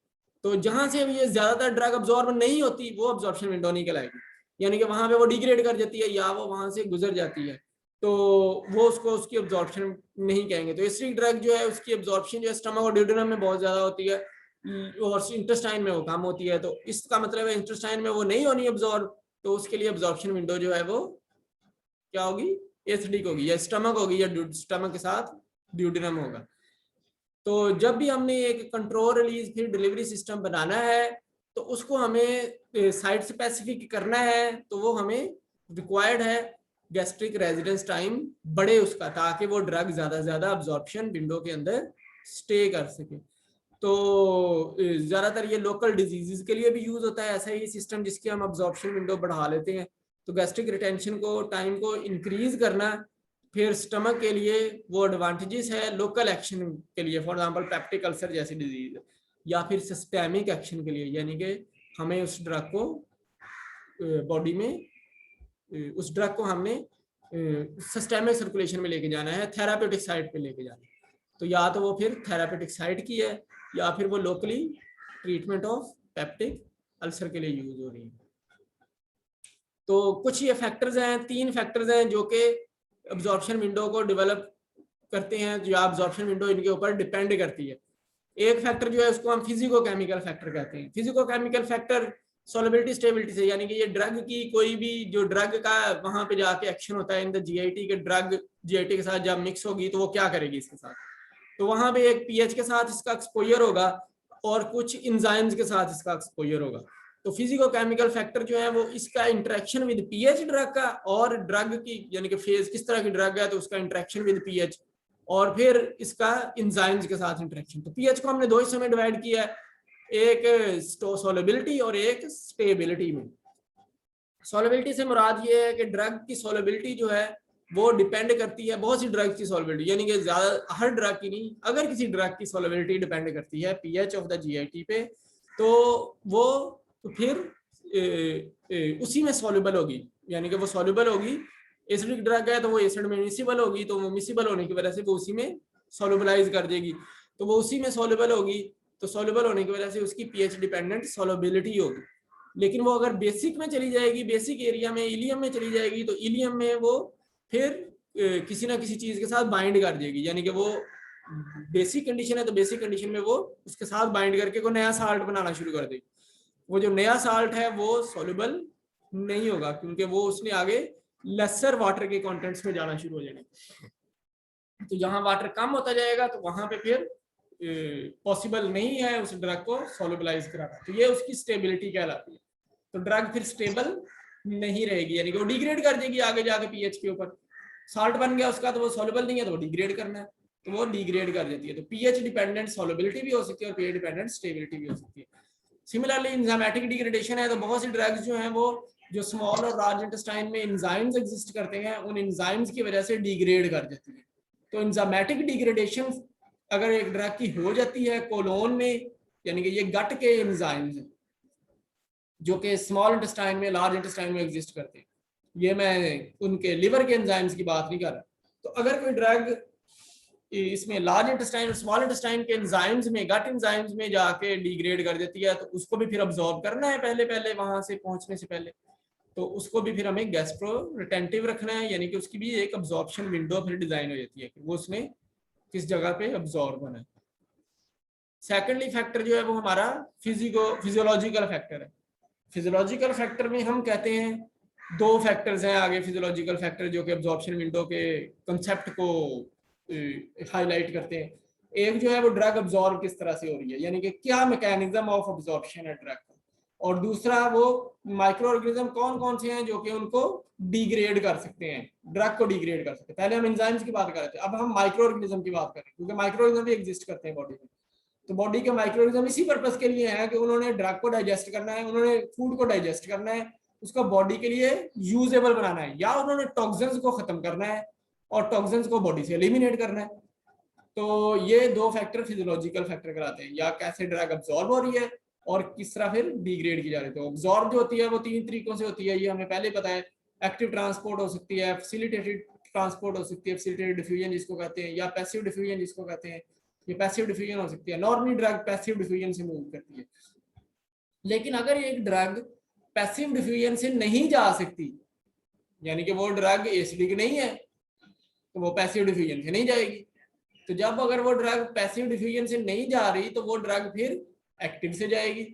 Speaker 1: तो जहां से ये ज्यादातर ड्रग अब्जॉर्ब नहीं होती वो अब्जॉर्प्शन विंडो नहीं कहलाएगी, यानी कि वहां पे वो डिग्रेड कर जाती है या वो वहां से गुजर जाती है, तो वो उसको उसकी अब्जॉर्प्शन नहीं कहेंगे। तो एसिडिक ड्रग जो है उसकी अब्जॉर्प्शन जो है स्टमक और ड्यूडेनम में बहुत ज्यादा होती है और इंटेस्टाइन में वो कम होती है, तो इसका मतलब है इंटेस्टाइन में वो नहीं होनी अब्जॉर्ब, तो उसके लिए अब्जॉर्प्शन विंडो जो है वो क्या होगी, एसिडिक होगी, या स्टमक होगी, या स्टमक के साथ ड्यूडेनम होगा। तो जब भी हमने एक कंट्रोल रिलीज फिर डिलीवरी सिस्टम बनाना है तो उसको हमें साइट स्पेसिफिक करना है, तो वो हमें रिक्वायर्ड है गैस्ट्रिक रेजिडेंस टाइम बढ़े उसका, ताकि वो ड्रग ज्यादा से ज्यादा अब्जॉर्प्शन विंडो के अंदर स्टे कर सके। तो ज्यादातर ये लोकल डिजीजेस के लिए भी यूज होता है ऐसा ही सिस्टम, जिसकी हम अब्जॉर्प्शन विंडो बढ़ा लेते हैं। तो गैस्ट्रिक रिटेंशन को टाइम को इंक्रीज करना, फिर स्टमक के लिए वो एडवांटेजेस है लोकल एक्शन के लिए, फॉर एग्जांपल पेप्टिक अल्सर जैसी डिजीज, या फिर सिस्टेमिक एक्शन के लिए, यानी कि हमें उस ड्रग को बॉडी में, उस ड्रग को हमने सिस्टेमिक सर्कुलेशन में लेके जाना है, थेरापेटिक साइट पे लेके जाना है, तो या तो वो फिर थेरापेटिक साइट की है या फिर वो locally treatment of peptic ulcer के लिए यूज हो रही है। तो कुछ ये फैक्टर्स हैं, 3 फैक्टर्स हैं जो कि अब्जॉर्प्शन विंडो को डेवलप करते हैं, जो अब्जॉर्प्शन विंडो इनके ऊपर डिपेंड करती है। एक फैक्टर जो है उसको हम फिजिको केमिकल फैक्टर कहते हैं। Physico chemical factor solubility stability से, यानी कि ये ड्रग की कोई भी जो ड्रग का वहां पे जाके एक्शन होता है इन द जीआईटी के, ड्रग जीआईटी के साथ जब मिक्स होगी तो वो क्या करेगी इसके साथ, तो वहां पे एक पीएच के साथ इसका एक्सपोजर होगा और कुछ इंजाइम्स के साथ इसका एक्सपोजर होगा। तो फिजिको केमिकल फैक्टर जो है वो इसका इंटरेक्शन विद पीएच ड्रग का, और ड्रग की यानी कि फेज किस तरह की ड्रग है तो उसका इंटरेक्शन विद पीएच, और फिर इसका इंजाइम्स के साथ इंटरेक्शन। तो पीएच को हमने 2 हिस्सों में डिवाइड किया है, एक सॉल्युबिलिटी और एक स्टेबिलिटी में। सॉल्युबिलिटी से मुराद ये है कि ड्रग की सॉल्युबिलिटी जो है वो डिपेंड करती है बहुत सी ड्रग की सॉल्युबिलिटी, यानी कि ज्यादा हर ड्रग की नहीं, अगर किसी ड्रग की सॉल्युबिलिटी डिपेंड करती है पीएच ऑफ द जीआईटी पे, तो वो तो फिर उसी में सॉल्युबल होगी, यानी कि वो सॉल्युबल होगी। एसिडिक ड्रग है तो वो एसिड में मिसिबल होगी, तो वो मिसिबल होने की वजह से वो उसी में सॉल्युबलाइज कर देगी, तो वो उसी में सॉल्युबल होगी, तो सॉल्युबल होने की वजह से उसकी पीएच डिपेंडेंट सॉल्युबिलिटी होगी। लेकिन वो अगर बेसिक में चली जाएगी, बेसिक एरिया में इलियम में चली जाएगी, तो इलियम में वो फिर किसी ना किसी चीज के साथ बाइंड कर देगी, यानी कि वो बेसिक कंडीशन है तो बेसिक कंडीशन में वो उसके साथ बाइंड करके कोई नया साल्ट बनाना शुरू कर देगी। वो जो नया साल्ट है वो सॉल्युबल नहीं होगा, क्योंकि वो उसने आगे लेसर वाटर के कंटेंट्स में जाना शुरू हो जाएगा। तो जहां वाटर कम होता जाएगा तो वहां पे फिर पॉसिबल नहीं है उस ड्रग को सॉल्युबलाइज कराना, तो ये उसकी स्टेबिलिटी कहलाती है। तो ड्रग फिर स्टेबल नहीं रहेगी, यानी कि वो डिग्रेड कर देगी आगे जाके पीएच के ऊपर। साल्ट बन गया उसका तो वो सॉल्युबल नहीं है तो वो डिग्रेड करना है, तो वो डिग्रेड कर देती है। तो पीएच डिपेंडेंट सॉल्युबिलिटी भी हो सकती है और पीएच डिपेंडेंट स्टेबिलिटी भी हो सकती है। सिमिलरली एंजाइमेटिक डिग्रेडेशन है, तो बहुत सी ड्रग्स जो हैं वो जो स्मॉल और लार्ज इंटेस्टाइन में एंजाइम्स एग्जिस्ट करते हैं उन एंजाइम्स की वजह से डिग्रेड कर देती है। तो एंजाइमेटिक डिग्रेडेशन अगर एक ड्रग की हो जाती है कोलोन में, यानी कि ये गट के एंजाइम्स हैं जो कि स्मॉल इंटेस्टाइन में लार्ज इंटेस्टाइन में एग्जिस्ट करते हैं, ये मैं उनके लिवर के एंजाइम्स की बात नहीं कर रहा। तो अगर कोई ड्रग इसमें लार्ज इंटेस्टाइन और स्मॉल इंटेस्टाइन के एंजाइम्स में गट एंजाइम्स में जाके डिग्रेड कर देती है तो उसको भी फिर अब्सॉर्ब करना है पहले पहले वहां से पहुंचने से पहले, तो उसको भी फिर हमें गैस्ट्रो रिटेंटिव रखना है, यानी कि उसकी भी एक अब्जॉर्प्शन विंडो फिर डिजाइन हो जाती है कि वो उसने किस जगह पे अब्सॉर्ब होना है। सेकेंडली फैक्टर जो है वो हमारा फिजियोलॉजिकल फैक्टर है। फिजियोलॉजिकल फैक्टर में हम कहते हैं दो फैक्टर्स हैं आगे फिजियोलॉजिकल फैक्टर जो कि अब्जॉर्प्शन विंडो के कंसेप्ट को हाईलाइट करते हैं। एक जो है वो ड्रग अब्जॉर्ब किस तरह से हो रही है, यानी कि क्या मैकेनिज्म ऑफ अब्जॉर्प्शन है ड्रग का, और दूसरा वो माइक्रो ऑर्गेनिज्म कौन कौन से हैं जो कि उनको डिग्रेड कर सकते हैं, ड्रग को डिग्रेड कर सकते हैं। पहले हम एंजाइम्स की बात कर रहे थे, अब हम माइक्रो ऑर्गेनिज्म की बात करें क्योंकि माइक्रो ऑर्गेनिज्म भी एग्जिस्ट करते हैं बॉडी में। तो बॉडी के माइक्रो ऑर्गेनिज्म इसी पर्पस के लिए है कि उन्होंने ड्रग को डाइजेस्ट करना है, उन्होंने फूड को डाइजेस्ट करना है, उसको बॉडी के लिए यूजेबल बनाना है, या उन्होंने टॉक्सिन्स को खत्म करना है और टॉक्सिन्स को बॉडी से एलिमिनेट करना है। तो ये दो फैक्टर फिजियोलॉजिकल फैक्टर कराते हैं, या कैसे ड्रग अब्सॉर्ब हो रही है और किस तरह फिर डिग्रेड की जा रही है। तो अब्सॉर्ब जो होती है वो तीन तरीकों से होती है, ये हमें पहले पता है। एक्टिव ट्रांसपोर्ट हो सकती है, फैसिलिटेटेड ट्रांसपोर्ट हो सकती है, फैसिलिटेटेड डिफ्यूजन जिसको कहते हैं, या पैसिव डिफ्यूजन जिसको कहते हैं। ये पैसिव डिफ्यूजन हो सकती है, नॉर्मली ड्रग पैसिव डिफ्यूजन से मूव करती है। लेकिन अगर एक ड्रग पैसिव डिफ्यूजन से नहीं जा सकती, यानी कि वो ड्रग एसिडिक नहीं है, तो वो पैसिव डिफ्यूजन से नहीं जाएगी। तो जब अगर वो ड्रग पैसिव डिफ्यूजन से नहीं जा रही तो वो ड्रग फिर एक्टिव से जाएगी।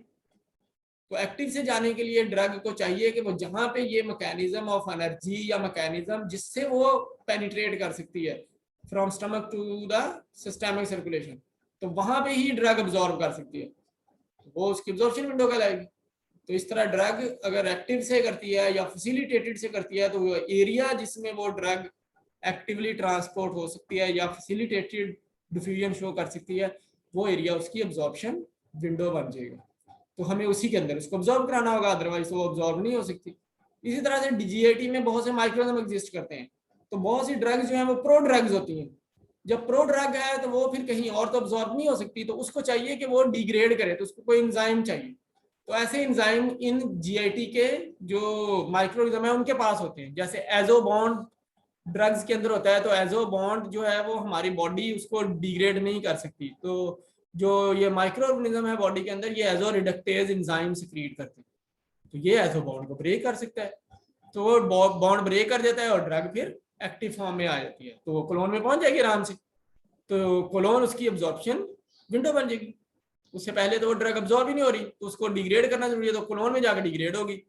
Speaker 1: तो एक्टिव से जाने के लिए ड्रग को चाहिए कि वो जहां पे ये मैकेनिज्म ऑफ एनर्जी या मैकेनिज्म जिससे वो पेनिट्रेट कर सकती है from stomach to the systemic circulation, तो वहां पे ही ड्रग अब्सॉर्ब कर सकती है, तो वो उसकी अब्सॉर्प्शन विंडो कहलाएगी। तो इस तरह ड्रग अगर एक्टिव से करती है या फैसिलिटेटेड से करती है तो वो एरिया जिसमें वो ड्रग एक्टिवली ट्रांसपोर्ट हो सकती है या फैसिलिटेटेड डिफ्यूजन शो कर सकती है, वो एरिया उसकी अब्जॉर्प्शन विंडो बन जाएगा। तो हमें उसी के अंदर उसको अब्जॉर्ब कराना होगा, अदरवाइज वो अब्जॉर्ब नहीं हो सकती। इसी तरह से डीजीआईटी में बहुत से माइक्रोऑर्गेनिज्म एग्जिस्ट करते हैं, तो बहुत सी ड्रग्स जो है वो प्रो ड्रग्स होती हैं। जब प्रो ड्रग है तो वो फिर कहीं और तो अब्जॉर्ब नहीं हो सकती, तो उसको चाहिए कि वो डिग्रेड करे, तो उसको कोई एंजाइम चाहिए। तो ऐसे एंजाइम इन जीआईटी के जो माइक्रोऑर्गेनिज्म है उनके पास होते हैं, जैसे एजो बॉन्ड ड्रग्स के अंदर होता है, तो एजो बॉन्ड जो है वो हमारी बॉडी उसको डिग्रेड नहीं कर सकती। तो जो ये माइक्रो ऑर्गेनिज्म है बॉडी के अंदर, ये एजो रिडक्टेज एंजाइम सिक्रीट करते हैं, तो ये एजो बॉन्ड को ब्रेक कर सकता है, तो वो बॉन्ड ब्रेक कर देता है और ड्रग फिर एक्टिव फॉर्म में आ जाती है, तो वो कोलोन में पहुंच जाएगी आराम से। तो कोलोन उसकी अब्जॉर्प्शन विंडो बन जाएगी। उससे पहले तो वो ड्रग अब्जॉर्ब ही नहीं हो रही, तो उसको डिग्रेड करना जरूरी है, तो कोलोन में जाकर डिग्रेड होगी,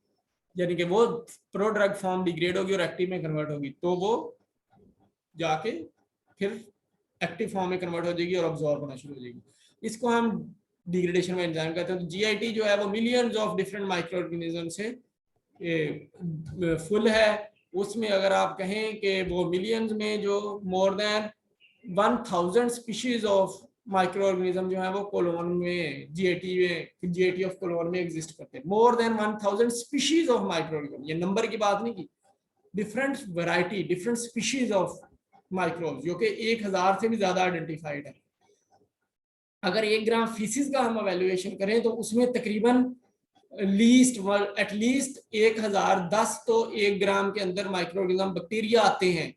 Speaker 1: यानी कि वो प्रो ड्रग फॉर्म डिग्रेड होगी और एक्टिव में कन्वर्ट होगी, तो वो जाके फिर एक्टिव फॉर्म में कन्वर्ट हो जाएगी और अब्सॉर्ब होना शुरू हो जाएगी। इसको हम डिग्रेडेशन में एंजाइम कहते हैं। तो जीआईटी जो है वो millions of different micro organism से फुल है। उसमें अगर आप कहें कि वो मिलियंस में जो more than 1000 species of micro organism जो है वो कोलोन में जीआईटी ऑफ कोलोन में एग्जिस्ट करते हैं। More than 1000 species of micro organism, ये नंबर की बात नहीं की, different variety different species of microbes जो कि 1000 से भी ज्यादा आइडेंटिफाइड है। अगर 1 ग्राम फीसिस का हम एवेल्युएशन करें तो उसमें तकरीबन एटलीस्ट 1010 तो 1 ग्राम के अंदर माइक्रोऑर्गेनिज्म बैक्टीरिया आते हैं,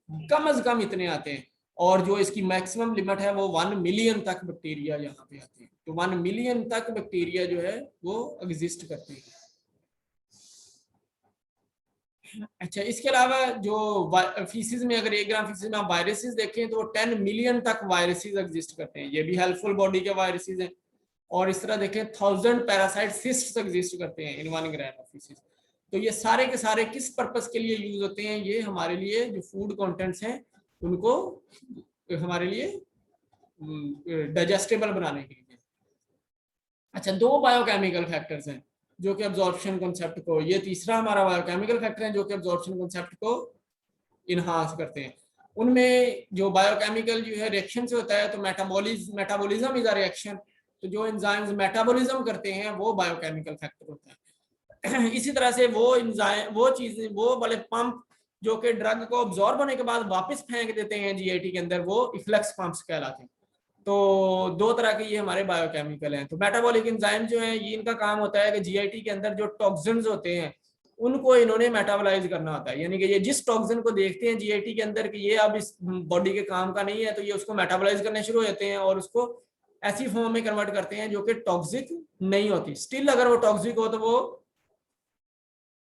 Speaker 1: कम से कम इतने आते हैं। और जो इसकी मैक्सिमम लिमिट है वो 1 मिलियन तक बैक्टीरिया यहाँ पे आते हैं। तो 1 मिलियन तक बैक्टीरिया जो है वो एग्जिस्ट करते हैं। अच्छा, इसके अलावा जो फीसिस में, अगर 1 ग्राम फीसिस में आप वायरसेस देखें तो 10 मिलियन तक वायरसेस एग्जिस्ट करते हैं, ये भी हेल्पफुल बॉडी के वायरसेस हैं। और इस तरह देखें 1000 पैरासाइट सिस्ट्स एग्जिस्ट करते हैं इन 1 ग्राम ऑफ फीसिस। तो ये सारे के सारे किस पर्पस के लिए यूज होते हैं? ये हमारे लिए जो फूड कंटेंट्स हैं उनको हमारे लिए डाइजेस्टेबल बनाने के लिए। अच्छा, 2 बायोकेमिकल फैक्टर्स हैं जो कि अब्जॉर्प्शन कॉन्सेप्ट को, ये तीसरा हमारा बायोकेमिकल फैक्टर है जो कि अब्जॉर्प्शन कॉन्सेप्ट को इनहांस करते हैं। उनमें जो बायोकेमिकल जो है रिएक्शन से होता है, तो मेटाबॉलिज्म इज अ रिएक्शन, तो जो एंजाइम्स मेटाबॉलिज्म करते हैं वो बायोकेमिकल फैक्टर होता है। इसी तरह से वो एंजाइम, वो चीजें, वो वाले पंप जो कि ड्रग को अब्जॉर्ब होने के बाद वापस फेंक देते हैं जीआईटी के अंदर, वो इफ्लक्स पंप्स कहलाते हैं। तो 2 तरह के ये हमारे बायोकेमिकल हैं। तो मेटाबॉलिक एंजाइम जो है, ये इनका काम होता है कि जीआईटी के अंदर जो टॉक्सिन्स होते हैं उनको इन्होंने मेटाबोलाइज करना होता है, यानी कि ये जिस टॉक्सिन को देखते हैं जीआईटी के अंदर कि ये अब इस बॉडी के काम का नहीं है, तो ये उसको मेटाबोलाइज करने शुरू हो जाते हैं और उसको ऐसी फॉर्म में कन्वर्ट करते हैं जो कि टॉक्सिक नहीं होती। स्टिल अगर वो टॉक्सिक हो तो वो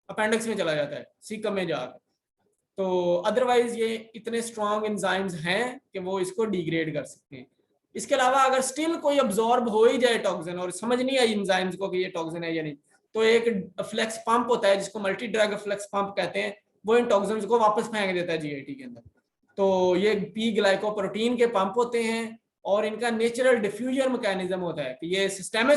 Speaker 1: अपेंडिक्स में चला जाता है, सीकम में जाकर। तो अदरवाइज ये इतने स्ट्रॉन्ग एंजाइम्स हैं कि वो इसको डिग्रेड कर सकते हैं। इसके अलावा अगर स्टिल कोई अब्जॉर्ब हो ही जाए टॉक्सिन और समझ नहीं आई एंजाइम्स को कि ये टॉक्सिन है या नहीं, तो एक फ्लेक्स पंप होता है जिसको मल्टी ड्रग फ्लेक्स पंप कहते हैं, वो इन टॉक्सिन्स को वापस फेंक देता है जीआईटी के अंदर। तो ये पी ग्लाइकोप्रोटीन के पंप होते हैं और इनका नेचुरल डिफ्यूजन मैकेनिज्म होता है कि ये सिस्टम